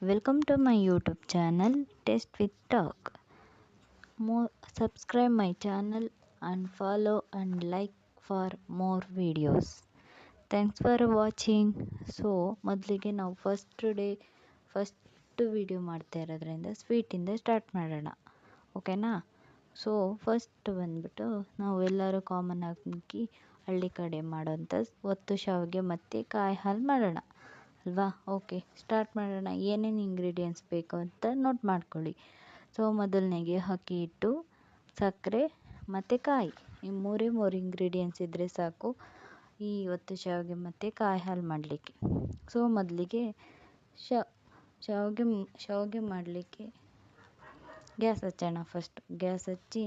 Welcome to my YouTube channel Taste with Talk. Subscribe my channel and follow and like for more videos. Thanks for watching. So ಮೊದಲಿಗೆ ನಾವು first video ಮಾಡ್ತಾ ಇರೋದ್ರಿಂದ ಸ್ವೀಟಿಂದ start ಮಾಡೋಣ, ಓಕೆನಾ? So first ಬಂದ್ಬಿಟ್ಟು ನಾವು ಎಲ್ಲರೂ ಕಾಮನ್ ಆಗಿ ಹಳ್ಳಿ ಕಡೆ ಮಾಡೋಂಥ ಒತ್ತು ಶಾವಿಗೆ ಮತ್ತು ಕಾಯಿ ಹಾಲು ಮಾಡೋಣ ಅಲ್ವಾ? ಓಕೆ, ಸ್ಟಾರ್ಟ್ ಮಾಡೋಣ. ಏನೇನು ಇಂಗ್ರೀಡಿಯೆಂಟ್ಸ್ ಬೇಕು ಅಂತ ನೋಟ್ ಮಾಡ್ಕೊಳ್ಳಿ. ಸೊ ಮೊದಲನೇಗೆ ಅಕ್ಕಿ ಹಿಟ್ಟು, ಸಕ್ಕರೆ ಮತ್ತು ಕಾಯಿ, ಈ ಮೂರು ಇಂಗ್ರೀಡಿಯೆಂಟ್ಸ್ ಇದ್ದರೆ ಸಾಕು ಈ ಒತ್ತು ಶಾವಿಗೆ ಮತ್ತು ಕಾಯಿ ಹಾಲು ಮಾಡಲಿಕ್ಕೆ. ಸೊ ಮೊದಲಿಗೆ ಶಾವಿಗೆ ಮಾಡಲಿಕ್ಕೆ ಗ್ಯಾಸ್ ಹಚ್ಚೋಣ. ಫಸ್ಟ್ ಗ್ಯಾಸ್ ಹಚ್ಚಿ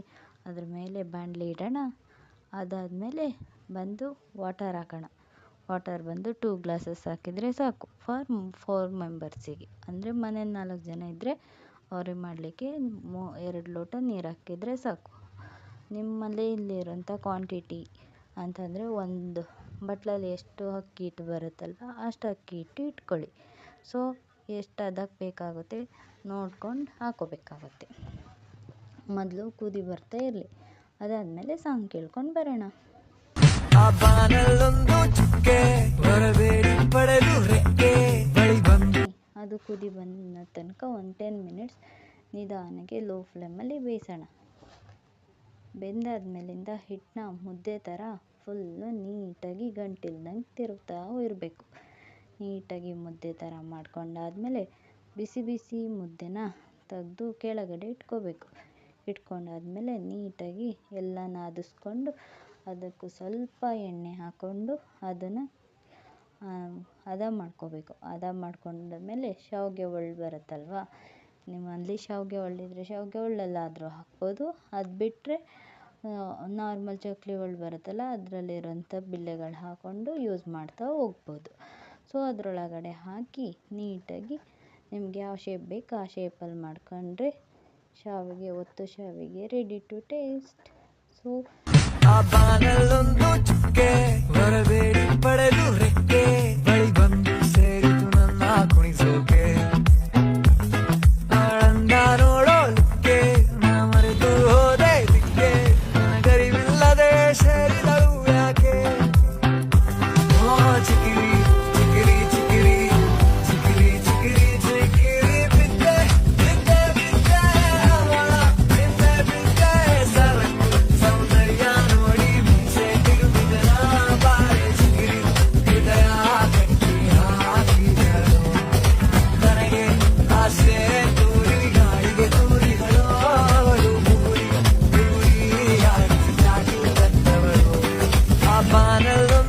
ಅದ್ರ ಮೇಲೆ ಬಾಣಲಿ ಇಡೋಣ. ಅದಾದಮೇಲೆ ಬಂದು ವಾಟರ್ ಹಾಕೋಣ. ವಾಟರ್ ಬಂದು 2 ಗ್ಲಾಸಸ್ ಹಾಕಿದರೆ ಸಾಕು ಫಾರ್ 4 ಮೆಂಬರ್ಸಿಗೆ. ಅಂದರೆ ಮನೇಲಿ 4 ಜನ ಇದ್ದರೆ ಅವ್ರಿಗೆ ಮಾಡಲಿಕ್ಕೆ 2 ಲೋಟ ನೀರು ಹಾಕಿದರೆ ಸಾಕು. ನಿಮ್ಮಲ್ಲಿ ಇಲ್ಲಿರೋಂಥ ಕ್ವಾಂಟಿಟಿ ಅಂತಂದರೆ ಒಂದು ಬಟ್ಲಲ್ಲಿ ಎಷ್ಟು ಅಕ್ಕಿ ಹಿಟ್ಟು ಬರುತ್ತಲ್ವ ಅಷ್ಟು ಅಕ್ಕಿ ಹಿಟ್ಟು ಇಟ್ಕೊಳ್ಳಿ. ಸೊ ಎಷ್ಟು ಅದಕ್ಕೆ ಬೇಕಾಗುತ್ತೆ ನೋಡ್ಕೊಂಡು ಹಾಕೋಬೇಕಾಗುತ್ತೆ. ಮೊದಲು ಕುದಿ ಬರ್ತಾ ಇರಲಿ, ಅದಾದಮೇಲೆ ಸಾಂಗ್ ಕೇಳ್ಕೊಂಡು ಬರೋಣ. ಅದು ಕುದಿ ಬಂದ ತನಕ ಒಂದು 10 ಮಿನಿಟ್ಸ್ ನಿಧಾನಕ್ಕೆ ಲೋ ಫ್ಲೇಮಲ್ಲಿ ಬೇಯಿಸೋಣ. ಬೆಂದಾದ್ಮೇಲಿಂದ ಹಿಟ್ಟನ್ನ ಮುದ್ದೆ ಥರ ಫುಲ್ಲು ನೀಟಾಗಿ ಗಂಟಿಲ್ದಂಗೆ ತಿರುಗ್ತಾ ಇರಬೇಕು. ನೀಟಾಗಿ ಮುದ್ದೆ ಥರ ಮಾಡ್ಕೊಂಡಾದ್ಮೇಲೆ ಬಿಸಿ ಬಿಸಿ ಮುದ್ದೆನ ತೆಗೆದು ಕೆಳಗಡೆ ಇಟ್ಕೋಬೇಕು. ಇಟ್ಕೊಂಡಾದ್ಮೇಲೆ ನೀಟಾಗಿ ಎಲ್ಲ ನಾದಿಸ್ಕೊಂಡು ಅದಕ್ಕೂ ಸ್ವಲ್ಪ ಎಣ್ಣೆ ಹಾಕ್ಕೊಂಡು ಅದನ್ನು ಹದ ಮಾಡ್ಕೋಬೇಕು. ಹದ ಮಾಡ್ಕೊಂಡಾದ್ಮೇಲೆ ಶಾವಿಗೆ ಒಳ್ಳು ಬರುತ್ತಲ್ವ, ನಿಮ್ಮಲ್ಲಿ ಶಾವಿಗೆ ಒಳ್ಳಿದ್ರೆ ಶಾವಿಗೆ ಒಳ್ಳಲ್ಲಾದರೂ ಹಾಕ್ಬೋದು. ಅದು ಬಿಟ್ಟರೆ ನಾರ್ಮಲ್ ಚಕ್ಲಿ ಒಳ್ಳು ಬರುತ್ತಲ್ಲ ಅದರಲ್ಲಿರೋಂಥ ಬಿಲ್ಲೆಗಳು ಹಾಕ್ಕೊಂಡು ಯೂಸ್ ಮಾಡ್ತಾ ಹೋಗ್ಬೋದು. ಸೊ ಅದರೊಳಗಡೆ ಹಾಕಿ ನೀಟಾಗಿ ನಿಮ್ಗೆ ಯಾವ ಶೇಪ್ ಬೇಕು ಆ ಶೇಪಲ್ಲಿ ಮಾಡ್ಕೊಂಡ್ರೆ ಒತ್ತು ಶಾವಿಗೆ ರೆಡಿ ಟು ಟೇಸ್ಟ್. ಸೊ ಬರಬೇಡಿ ಪಡೆದು ರೆಕ್ಕೆ ಬಳಿ ಬಂದು ಸೇರಿತು ನನ್ನ ಕುಣಿಸೋಕೆ. ಆಳಂದ ನೋಡೋಲಿಕ್ಕೆ ನಾ ಮರೆತು ಹೋದೆ ದಿಕ್ಕೆ, ನನಗರಿವಿಲ್ಲದೆ ಸೇರಿದಳು ಯಾಕೆ. ಓ ಚಿಕಿರಿ ಚಿಕಿರಿ ಚಿಕಿರಿ ಚಿಕಿರಿ ಚಿಕಿರಿ ಚಿಕಿರಿ ಬಿದ್ದೆ ಬಿದ್ದೆ ಬಿದ್ದೆ ಅವಳ ಬಿದ್ದೆ ಬಿದ್ದೆ ಸರಕು ಸೌಂದರ್ಯ ನೋಡಿ ಮೀಸೆ ತಿರುಗಿದನ ಬಾರೆ ಚಿಕಿರಿ ಹೃದಯ ಕಟ್ಟಿ ಹಾಕಿದಳು. ನನಗೆ ಆಸೆ ತೂರಿ ಗಾಳಿಗೆ ತೂರಿದಳು ಅವಳು ಬೂರಿ ಬೂರಿಯಾಗಿ ಚಾಟಿ ಕತ್ತವಳು. ಆ ಬಾನಲು